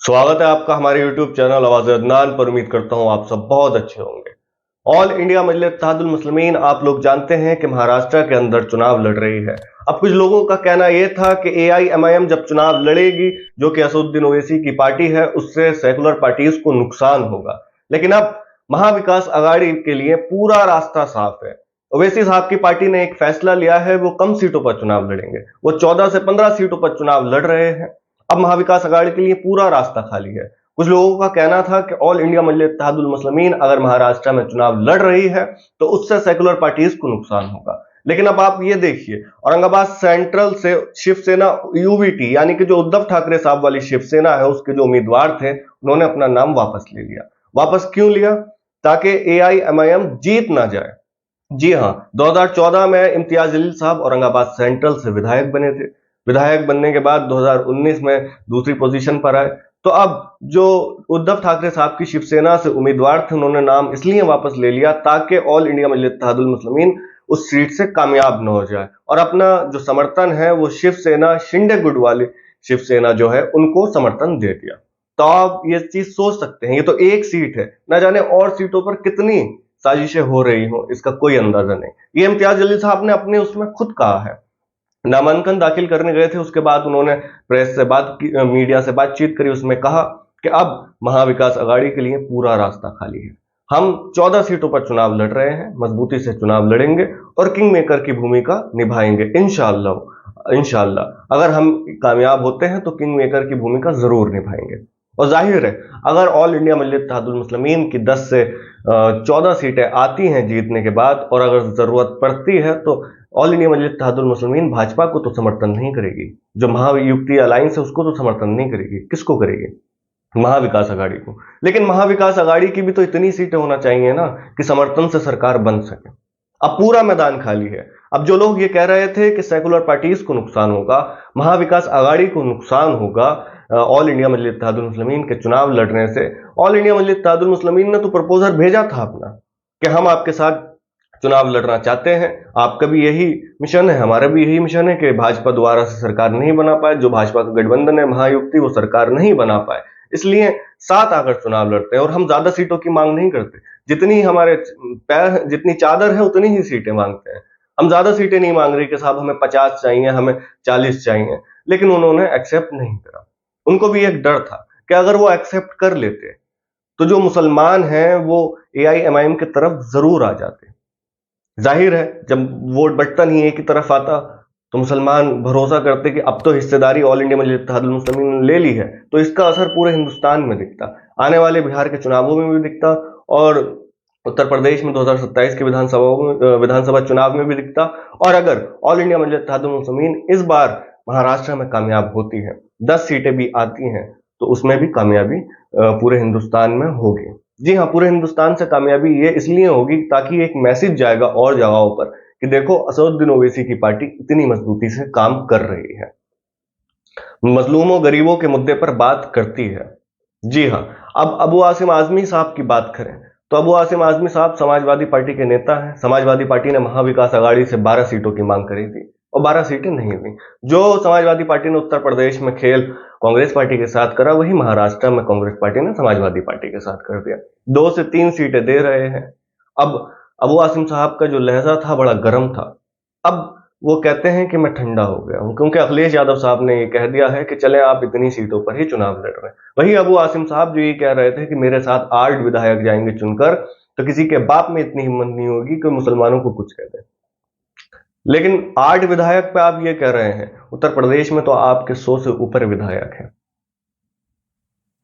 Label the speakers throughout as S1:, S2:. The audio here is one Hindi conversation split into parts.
S1: स्वागत है आपका हमारे YouTube चैनल आवाज़ अदनान पर। उम्मीद करता हूं आप सब बहुत अच्छे होंगे। ऑल इंडिया मजलिस इत्तेहादुल मुस्लिमीन आप लोग जानते हैं कि महाराष्ट्र के अंदर चुनाव लड़ रही है। अब कुछ लोगों का कहना यह था कि AIMIM जब चुनाव लड़ेगी, जो कि असदुद्दीन ओवैसी की पार्टी है, उससे सेकुलर पार्टीज को नुकसान होगा। लेकिन अब महाविकास अघाड़ी के लिए पूरा रास्ता साफ है। ओवैसी साहब की पार्टी ने एक फैसला लिया है, वो कम सीटों पर चुनाव लड़ेंगे। वो 14 से 15 सीटों पर चुनाव लड़ रहे हैं। अब महाविकास अघाड़ी के लिए पूरा रास्ता खाली है। कुछ लोगों का कहना था कि ऑल इंडिया मजलिस इत्तेहादुल मुस्लिमीन अगर महाराष्ट्र में चुनाव लड़ रही है तो उससे सेकुलर पार्टीज को नुकसान होगा। लेकिन अब आप ये देखिए, औरंगाबाद सेंट्रल से शिवसेना UVT यानी कि जो उद्धव ठाकरे साहब वाली शिवसेना है, उसके जो उम्मीदवार थे, उन्होंने अपना नाम वापस ले लिया। वापस क्यों लिया? ताकि AIMIM जीत ना जाए। जी हां, 2014 में इम्तियाज जलील साहब औरंगाबाद सेंट्रल से विधायक बने थे। विधायक बनने के बाद 2019 में दूसरी पोजीशन पर आए। तो अब जो उद्धव ठाकरे साहब की शिवसेना से उम्मीदवार थे, उन्होंने नाम इसलिए वापस ले लिया ताकि ऑल इंडिया मजलिस इत्तेहादुल मुस्लिमीन उस सीट से कामयाब न हो जाए और अपना जो समर्थन है वो शिवसेना शिंदे गुट वाली शिवसेना जो है उनको समर्थन दे दिया। तो आप ये चीज सोच सकते हैं, ये तो एक सीट है, ना जाने और सीटों पर कितनी साजिशें हो रही हो, इसका कोई अंदाजा नहीं। ये इम्तियाज जलील साहब ने अपने उसमें खुद कहा है। नामांकन दाखिल करने गए थे, उसके बाद उन्होंने प्रेस से बात की, मीडिया से बातचीत करी। उसमें कहा कि अब महाविकास अघाड़ी के लिए पूरा रास्ता खाली है। हम 14 सीटों पर चुनाव लड़ रहे हैं, मजबूती से चुनाव लड़ेंगे और किंग मेकर की भूमिका निभाएंगे इंशाअल्लाह। इंशाअल्लाह अगर हम कामयाब होते हैं तो किंग मेकर की भूमिका जरूर निभाएंगे। और जाहिर है, अगर ऑल इंडिया मजलिस इत्तेहादुल मुस्लिमीन की 10 से 14 सीटें आती हैं जीतने के बाद, और अगर जरूरत पड़ती है तो ऑल इंडिया मजलिस इत्तेहादुल मुस्लिमीन भाजपा को तो समर्थन नहीं करेगी, जो महायुति अलायंस है उसको तो समर्थन नहीं करेगी। किसको करेगी? महाविकास अघाड़ी को। लेकिन महाविकास अघाड़ी की भी तो इतनी सीटें होना चाहिए ना कि समर्थन से सरकार बन सके। अब पूरा मैदान खाली है। अब जो लोग ये कह रहे थे कि सेकुलर पार्टीज को नुकसान होगा, महाविकास अघाड़ी को नुकसान होगा ऑल इंडिया मजलिस इत्तेहादुल मुस्लिमीन के चुनाव लड़ने से, ऑल इंडिया मजलिस इत्तेहादुल मुस्लिमीन ने तो प्रपोजल भेजा था अपना कि हम आपके साथ चुनाव लड़ना चाहते हैं। आपका भी यही मिशन है, हमारा भी यही मिशन है कि भाजपा दोबारा से सरकार नहीं बना पाए, जो भाजपा का गठबंधन है महायुति, वो सरकार नहीं बना पाए। इसलिए साथ आकर चुनाव लड़ते हैं और हम ज्यादा सीटों की मांग नहीं करते। जितनी हमारे पैर, जितनी चादर है उतनी ही सीटें मांगते हैं। हम ज्यादा सीटें नहीं मांग रहे कि साहब हमें 50 चाहिए, हमें 40 चाहिए। लेकिन उन्होंने एक्सेप्ट नहीं करा। उनको भी एक डर था कि अगर वो एक्सेप्ट कर लेते तो जो मुसलमान हैं वो AIMIM की तरफ जरूर आ जाते। जाहिर है, जब वोट बंटन ही एक ही तरफ आता तो मुसलमान भरोसा करते कि अब तो हिस्सेदारी ऑल इंडिया मजलिस इत्तेहादुल मुस्लिमीन ने ले ली है, तो इसका असर पूरे हिंदुस्तान में दिखता, आने वाले बिहार के चुनावों में भी दिखता और उत्तर प्रदेश में 2027 के विधानसभा चुनाव में भी दिखता। और अगर ऑल इंडिया मजलिस इत्तेहादुल मुस्लिमीन इस बार महाराष्ट्र में कामयाब होती है, 10 सीटें भी आती हैं, तो उसमें भी कामयाबी पूरे हिंदुस्तान में होगी। जी हाँ, पूरे हिंदुस्तान से कामयाबी ये इसलिए होगी ताकि एक मैसेज जाएगा और जगहों पर कि देखो, असदुद्दीन ओवैसी की पार्टी इतनी मजबूती से काम कर रही है, मजलूमों गरीबों के मुद्दे पर बात करती है। जी हाँ, अब अबू आसिम आजमी साहब की बात करें तो अबू आसिम आजमी साहब समाजवादी पार्टी के नेता हैं। समाजवादी पार्टी ने महाविकास अघाड़ी से 12 सीटों की मांग करी थी और 12 सीटें नहीं हुई। जो समाजवादी पार्टी ने उत्तर प्रदेश में खेल कांग्रेस पार्टी के साथ करा, वही महाराष्ट्र में कांग्रेस पार्टी ने समाजवादी पार्टी के साथ कर दिया। 2 से 3 सीटें दे रहे हैं। अब अबू आसिम साहब का जो लहजा था बड़ा गर्म था। अब वो कहते हैं कि मैं ठंडा हो गया हूं, क्योंकि अखिलेश यादव साहब ने ये कह दिया है कि चले आप इतनी सीटों पर ही चुनाव लड़ रहे हैं। वही अबू आसिम साहब जो ये कह रहे थे कि मेरे साथ 8 विधायक जाएंगे चुनकर, तो किसी के बाप में इतनी हिम्मत नहीं होगी कि मुसलमानों को कुछ कह दे। लेकिन 8 विधायक पे आप ये कह रहे हैं, उत्तर प्रदेश में तो आपके 100 से ऊपर विधायक हैं।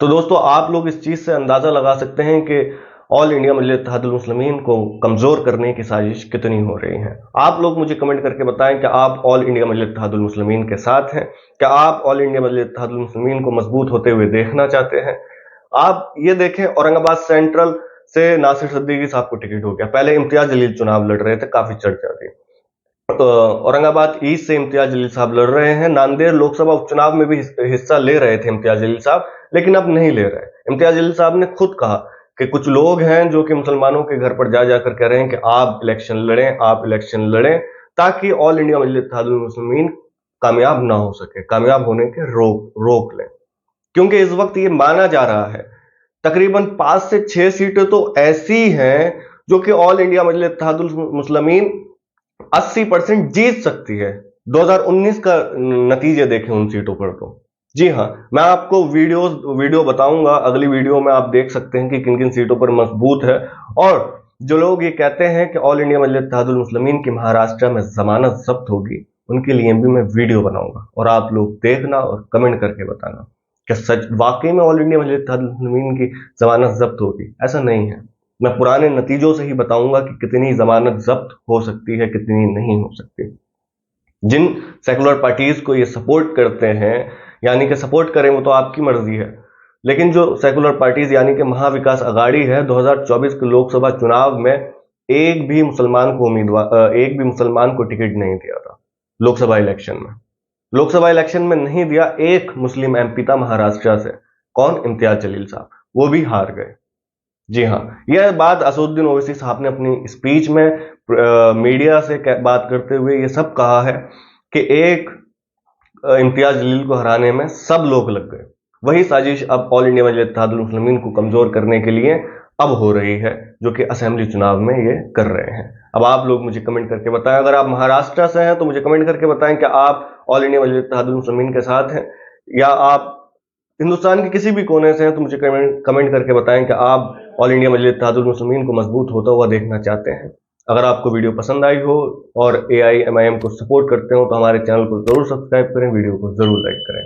S1: तो दोस्तों, आप लोग इस चीज से अंदाजा लगा सकते हैं कि ऑल इंडिया मजलिस इत्तेहादुल मुस्लिमीन को कमजोर करने की साजिश कितनी हो रही है। आप लोग मुझे कमेंट करके बताएं कि आप ऑल इंडिया मजलिस इत्तेहादुल मुस्लिमीन के साथ हैं, क्या आप ऑल इंडिया मजलिस इत्तेहादुल मुस्लिमीन को मजबूत होते हुए देखना चाहते हैं। आप ये देखें, औरंगाबाद सेंट्रल से नासिर सिद्दीकी साहब को टिकट हो गया। पहले इम्तियाज जलील चुनाव लड़ रहे थे, काफी चर्चा थी। औरंगाबाद ईस्ट से इम्तियाज जलील साहब लड़ रहे हैं। नांदेड़ लोकसभा उपचुनाव में भी हिस्सा ले रहे थे इम्तियाज जलील साहब, लेकिन अब नहीं ले रहे। इम्तियाज जलील साहब ने खुद कहा कि कुछ लोग हैं जो कि मुसलमानों के घर पर जा जाकर कह रहे हैं कि आप इलेक्शन लड़ें, आप इलेक्शन लड़ें, ताकि ऑल इंडिया मजलिस इत्तेहादुल मुस्लिमीन कामयाब ना हो सके, कामयाब होने के रोक लें। क्योंकि इस वक्त ये माना जा रहा है तकरीबन 5 से 6 सीटें तो ऐसी हैं जो कि ऑल इंडिया मजलिस इत्तेहादुल मुस्लिमीन 80% जीत सकती है। 2019 का नतीजे देखें उन सीटों पर तो। जी हाँ, मैं आपको वीडियो बताऊंगा अगली वीडियो में, आप देख सकते हैं कि किन किन सीटों पर मजबूत है। और जो लोग ये कहते हैं कि ऑल इंडिया मजलिस इत्तेहादुल मुस्लिमीन की महाराष्ट्र में जमानत जब्त होगी, उनके लिए भी मैं वीडियो बनाऊंगा और आप लोग देखना और कमेंट करके बताना कि सच वाकई में ऑल इंडिया मजलिस इत्तेहादुल मुस्लिमीन की जमानत जब्त होगी। ऐसा नहीं है, मैं पुराने नतीजों से ही बताऊंगा कि कितनी जमानत जब्त हो सकती है, कितनी नहीं हो सकती। जिन सेकुलर पार्टीज को ये सपोर्ट करते हैं, यानी कि सपोर्ट करें वो तो आपकी मर्जी है, लेकिन जो सेकुलर पार्टीज यानी कि महाविकास अघाड़ी है, 2024 के लोकसभा चुनाव में एक भी मुसलमान को टिकट नहीं दिया था। लोकसभा इलेक्शन में नहीं दिया। एक मुस्लिम एमपी था महाराष्ट्र से, कौन? इम्तियाज जलील साहब, वो भी हार गए। जी हाँ, यह बात असदुद्दीन ओवैसी साहब ने अपनी स्पीच में मीडिया से बात करते हुए ये सब कहा है कि एक इम्तियाज जलील को हराने में सब लोग लग गए। वही साजिश अब ऑल इंडिया मजलिस इत्तेहादुल मुस्लिमीन को कमजोर करने के लिए अब हो रही है, जो कि असेंबली चुनाव में ये कर रहे हैं। अब आप लोग मुझे कमेंट करके बताएं, अगर आप महाराष्ट्र से हैं तो मुझे कमेंट करके बताएं कि आप ऑल इंडिया मजलिस इत्तेहादुल मुस्लिमीन के साथ हैं, या आप हिंदुस्तान के किसी भी कोने से हैं तो मुझे कमेंट करके बताएं कि आप ऑल इंडिया मजलिस इत्तेहादुल मुस्लिमीन को मजबूत होता हुआ देखना चाहते हैं। अगर आपको वीडियो पसंद आई हो और AIMIM को सपोर्ट करते हो तो हमारे चैनल को जरूर सब्सक्राइब करें, वीडियो को जरूर लाइक करें।